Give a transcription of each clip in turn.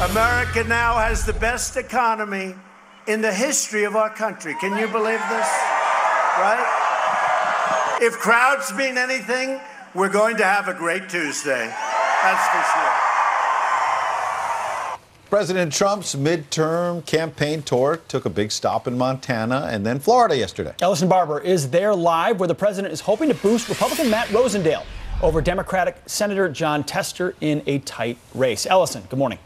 America now has the best economy in the history of our country. Can you believe this? Right? If crowds mean anything, we're going to have a great Tuesday. That's for sure. President Trump's midterm campaign tour took a big stop in Montana and then Florida yesterday. Ellison Barber is there live, where the president is hoping to boost Republican Matt Rosendale over Democratic Senator Jon Tester in a tight race. Ellison, good morning.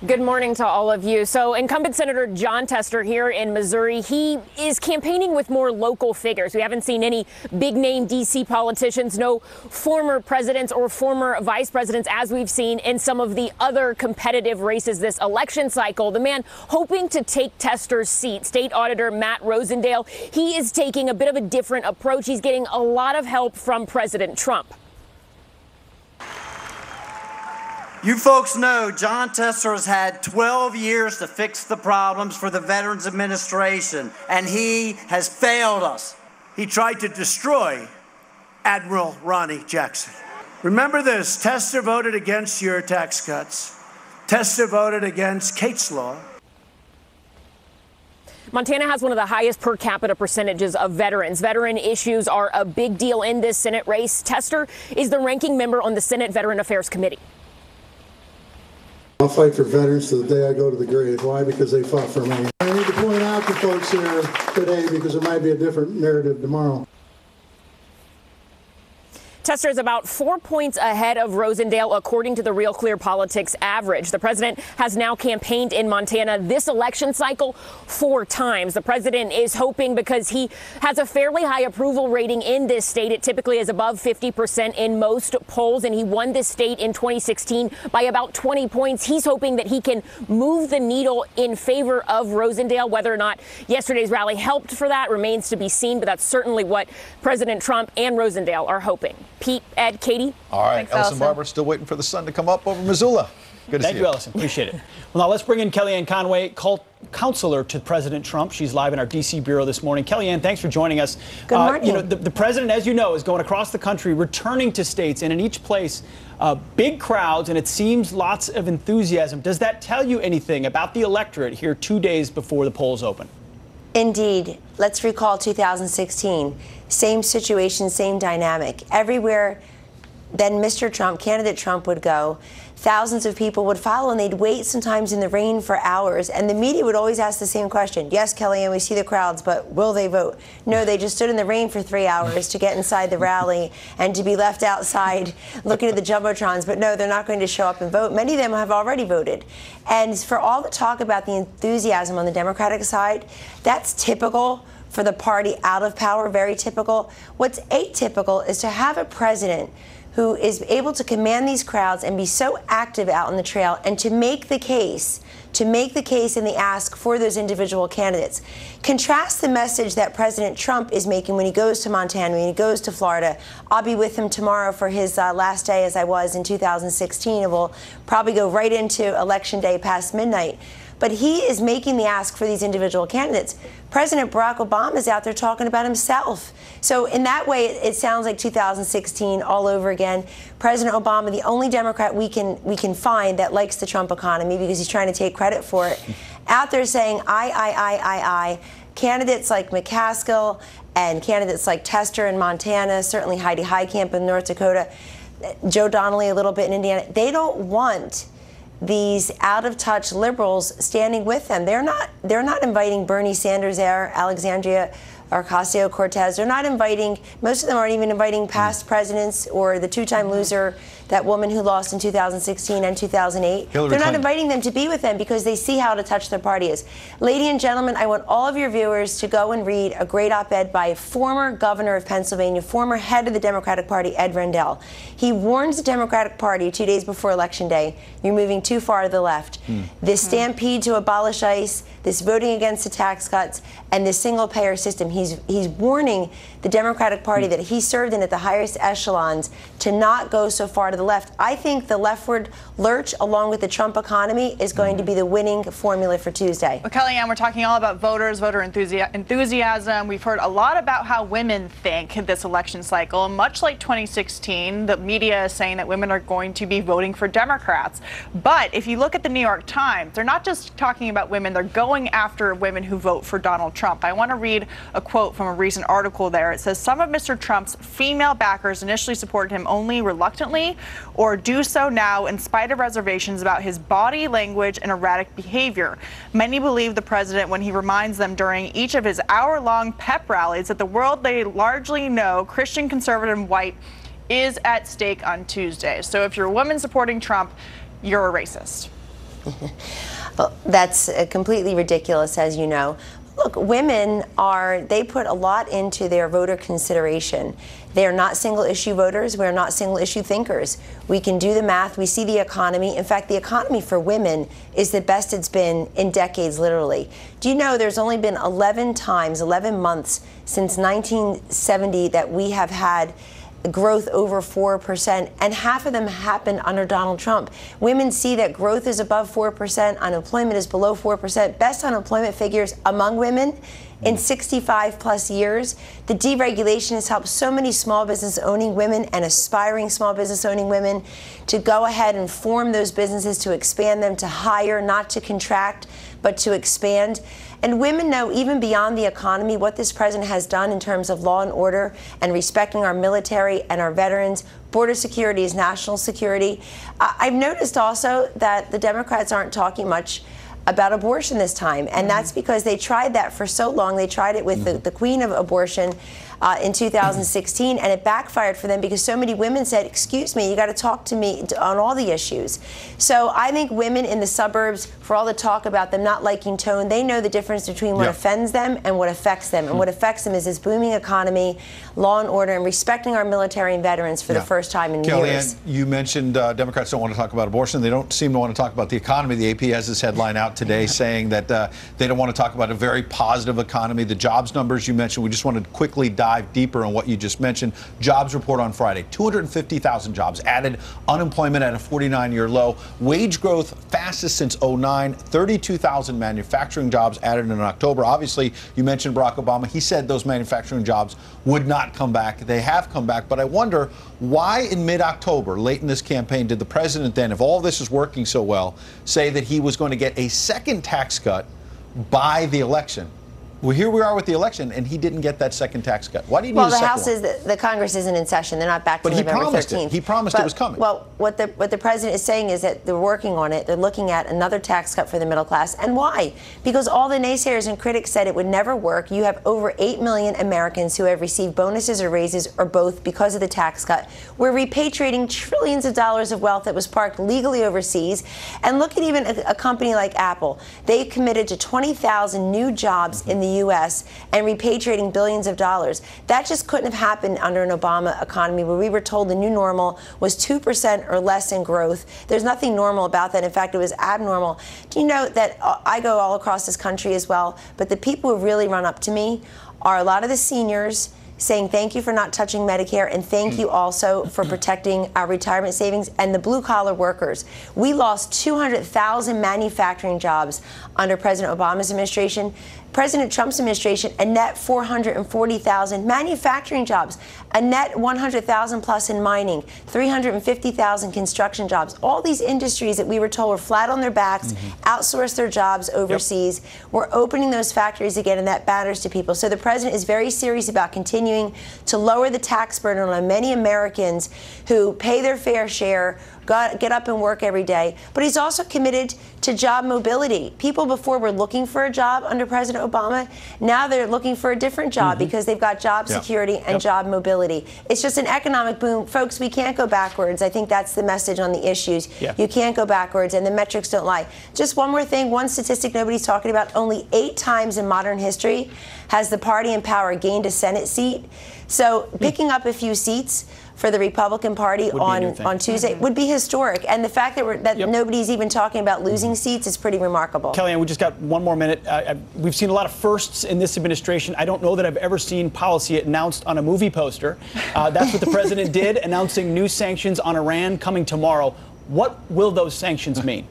Good morning to all of you. So incumbent Senator Jon Tester here in Missouri, he is campaigning with more local figures. We haven't seen any big name D.C. politicians, no former presidents or former vice presidents, as we've seen in some of the other competitive races this election cycle. The man hoping to take Tester's seat, State Auditor Matt Rosendale, he is taking a bit of a different approach. He's getting a lot of help from President Trump. You folks know Jon Tester has had 12 years to fix the problems for the Veterans Administration, and he has failed us. He tried to destroy Admiral Ronnie Jackson. Remember this, Tester voted against your tax cuts. Tester voted against Kate's Law. Montana has one of the highest per capita percentages of veterans. Veteran issues are a big deal in this Senate race. Tester is the ranking member on the Senate Veteran Affairs Committee. I'll fight for veterans to the day I go to the grave. Why? Because they fought for me. I need to point out to folks here today, because there might be a different narrative tomorrow. Tester is about 4 points ahead of Rosendale, according to the Real Clear Politics average. The president has now campaigned in Montana this election cycle 4 times. The president is hoping, because he has a fairly high approval rating in this state. It typically is above 50% in most polls, and he won this state in 2016 by about 20 points. He's hoping that he can move the needle in favor of Rosendale. Whether or not yesterday's rally helped for that remains to be seen, but that's certainly what President Trump and Rosendale are hoping. Pete, Ed, Katie. All right, Thanks, Ellison Barber, still waiting for the sun to come up over Missoula. Good to see you. Thank you, Ellison. Appreciate it. Well, now let's bring in Kellyanne Conway, counselor to President Trump. She's live in our D.C. bureau this morning. Kellyanne, thanks for joining us. Good morning. You know, the president, as you know, is going across the country, returning to states, and in each place, big crowds, and it seems lots of enthusiasm. Does that tell you anything about the electorate here 2 days before the polls open? Indeed. Let's recall 2016. Same situation, same dynamic. Everywhere then Mr. Trump, candidate Trump, would go, thousands of people would follow, and they'd wait sometimes in the rain for hours. And the media would always ask the same question. Yes, Kellyanne, we see the crowds, but will they vote? No, they just stood in the rain for 3 hours to get inside the rally and to be left outside looking at the jumbotrons. But no, they're not going to show up and vote. Many of them have already voted. And for all the talk about the enthusiasm on the Democratic side, that's typical for the party out of power, very typical. What's atypical is to have a president who is able to command these crowds and be so active out on the trail, and to make the case in the ask for those individual candidates. Contrast the message that President Trump is making when he goes to Montana, when he goes to Florida. I'll be with him tomorrow for his last day, as I was in 2016, and we'll probably go right into Election Day past midnight. But he is making the ask for these individual candidates. President Barack Obama is out there talking about himself. So in that way, it sounds like 2016 all over again. President Obama, the only Democrat we can find that likes the Trump economy, because he's trying to take credit for it, out there saying I. Candidates like McCaskill and candidates like Tester in Montana, certainly Heidi Heitkamp in North Dakota, Joe Donnelly a little bit in Indiana, they don't want these out-of-touch liberals standing with them. They're not inviting Bernie Sanders there, Alexandria Ocasio-Cortez. They're not inviting, most of them aren't even inviting past presidents or the two-time loser, that woman who lost in 2016 and 2008. They're not inviting them to be with them because they see how out of touch their party is. Ladies and gentlemen, I want all of your viewers to go and read a great op-ed by former governor of Pennsylvania, former head of the Democratic Party, Ed Rendell. He warns the Democratic Party 2 days before Election Day, you're moving too far to the left. This stampede to abolish ICE, this voting against the tax cuts, and this single-payer system. He's warning the Democratic Party that he served in at the highest echelons to not go so far to the left. I think the leftward lurch, along with the Trump economy, is going to be the winning formula for Tuesday. Well, Kellyanne, we're talking all about voters, voter enthusiasm. We've heard a lot about how women think this election cycle. Much like 2016, the media is saying that women are going to be voting for Democrats. But if you look at the New York Times, they're not just talking about women, they're going after women who vote for Donald Trump. I want to read a quote from a recent article there. It says, some of Mr. Trump's female backers initially supported him only reluctantly or do so now in spite of reservations about his body language and erratic behavior. Many believe the president when he reminds them during each of his hour-long pep rallies that the world they largely know, Christian, conservative, and white, is at stake on Tuesday. So if you're a woman supporting Trump, you're a racist. Well, that's completely ridiculous, as you know. Look, women they put a lot into their voter consideration. They are not single-issue voters. We are not single-issue thinkers. We can do the math. We see the economy. In fact, the economy for women is the best it's been in decades, literally. Do you know there's only been 11 months since 1970 that we have had growth over 4%, and half of them happened under Donald Trump. Women see that growth is above 4%, unemployment is below 4%, best unemployment figures among women in 65 plus years. The deregulation has helped so many small business owning women and aspiring small business owning women to go ahead and form those businesses, to expand them, to hire, not to contract, but to expand. And women know, even beyond the economy, what this president has done in terms of law and order and respecting our military and our veterans. Border security is national security. I've noticed also that the Democrats aren't talking much about abortion this time, and that's because they tried that for so long. They tried it with the queen of abortion in 2016, and it backfired for them because so many women said, excuse me, you got to talk to me on all the issues. So I think women in the suburbs, for all the talk about them not liking tone, they know the difference between what offends them and what affects them. And what affects them is this booming economy, law and order, and respecting our military and veterans for the first time in years. Kellyanne, you mentioned Democrats don't want to talk about abortion. They don't seem to want to talk about the economy. The AP has this headline out today saying that they don't want to talk about a very positive economy. The jobs numbers you mentioned, we just want to quickly dive deeper on what you just mentioned. Jobs report on Friday, 250,000 jobs added, unemployment at a 49-year low, wage growth fastest since 2009, 32,000 manufacturing jobs added in October. Obviously, you mentioned Barack Obama. He said those manufacturing jobs would not come back. They have come back, but I wonder why in mid-October, late in this campaign, did the president then, if all this is working so well, say that he was going to get a second tax cut by the election? Well, here we are with the election, and he didn't get that second tax cut. Why do you need a second one? Well, the House is, the Congress isn't in session. They're not back to November 13th. But he promised it. He promised it was coming. Well, what the president is saying is that they're working on it. They're looking at another tax cut for the middle class. And why? Because all the naysayers and critics said it would never work. You have over 8 million Americans who have received bonuses or raises or both because of the tax cut. We're repatriating trillions of dollars of wealth that was parked legally overseas. And look at even a company like Apple. They committed to 20,000 new jobs in the U.S., and repatriating billions of dollars. That just couldn't have happened under an Obama economy where we were told the new normal was 2% or less in growth. There's nothing normal about that. In fact, it was abnormal. Do you know that I go all across this country as well, but the people who really run up to me are a lot of the seniors saying thank you for not touching Medicare and thank you also for protecting our retirement savings, and the blue-collar workers. We lost 200,000 manufacturing jobs under President Obama's administration. President Trump's administration, a net 440,000 manufacturing jobs, a net 100,000 plus in mining, 350,000 construction jobs. All these industries that we were told were flat on their backs, outsourced their jobs overseas. We're opening those factories again, and that matters to people. So the president is very serious about continuing to lower the tax burden on many Americans who pay their fair share, get up and work every day. But he's also committed to job mobility. People before were looking for a job under President Obama. Now they're looking for a different job because they've got job security and job mobility. It's just an economic boom. Folks, we can't go backwards. I think that's the message on the issues. You can't go backwards, and the metrics don't lie. Just one more thing, one statistic nobody's talking about. Only 8 times in modern history has the party in power gained a Senate seat. So picking up a few seats for the Republican Party on Tuesday would be historic. And the fact that nobody's even talking about losing seats is pretty remarkable. Kellyanne, we just got one more minute. We've seen a lot of firsts in this administration. I don't know that I've ever seen policy announced on a movie poster. That's what the president did, announcing new sanctions on Iran coming tomorrow. What will those sanctions mean?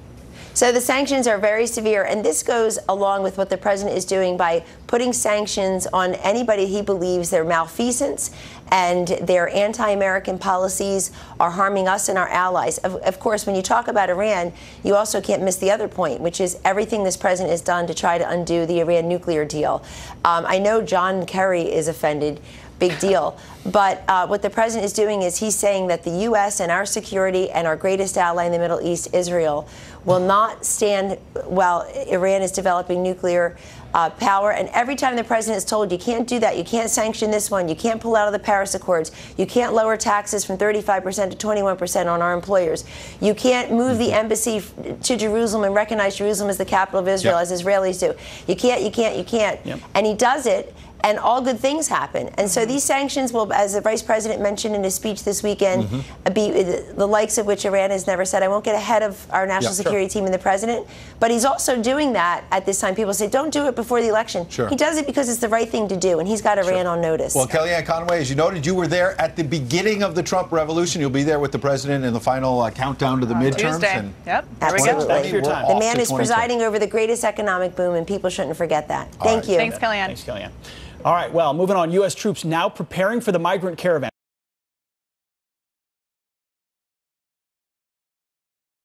So the sanctions are very severe, and this goes along with what the president is doing by putting sanctions on anybody he believes their malfeasance and their anti-American policies are harming us and our allies. Of course, when you talk about Iran, you also can't miss the other point, which is everything this president has done to try to undo the Iran nuclear deal. I know John Kerry is offended. Big deal. But what the president is doing is he's saying that the U.S. and our security and our greatest ally in the Middle East, Israel, will not stand while Iran is developing nuclear power. And every time the president is told, you can't do that, you can't sanction this one, you can't pull out of the Paris Accords, you can't lower taxes from 35% to 21% on our employers, you can't move the embassy to Jerusalem and recognize Jerusalem as the capital of Israel, as Israelis do. You can't. And he does it. And all good things happen. And so these sanctions will, as the vice president mentioned in his speech this weekend, be the likes of which Iran has never said. I won't get ahead of our national security team and the president, but he's also doing that at this time. People say, don't do it before the election. He does it because it's the right thing to do, and he's got Iran on notice. Well, Kellyanne Conway, as you noted, you were there at the beginning of the Trump revolution. You'll be there with the president in the final countdown to the midterms. Tuesday. And Absolutely. Thank you for your time. The man is presiding over the greatest economic boom, and people shouldn't forget that. Thank you. Thanks, Kellyanne. Thanks, Kellyanne. All right, well, moving on. U.S. troops now preparing for the migrant caravan.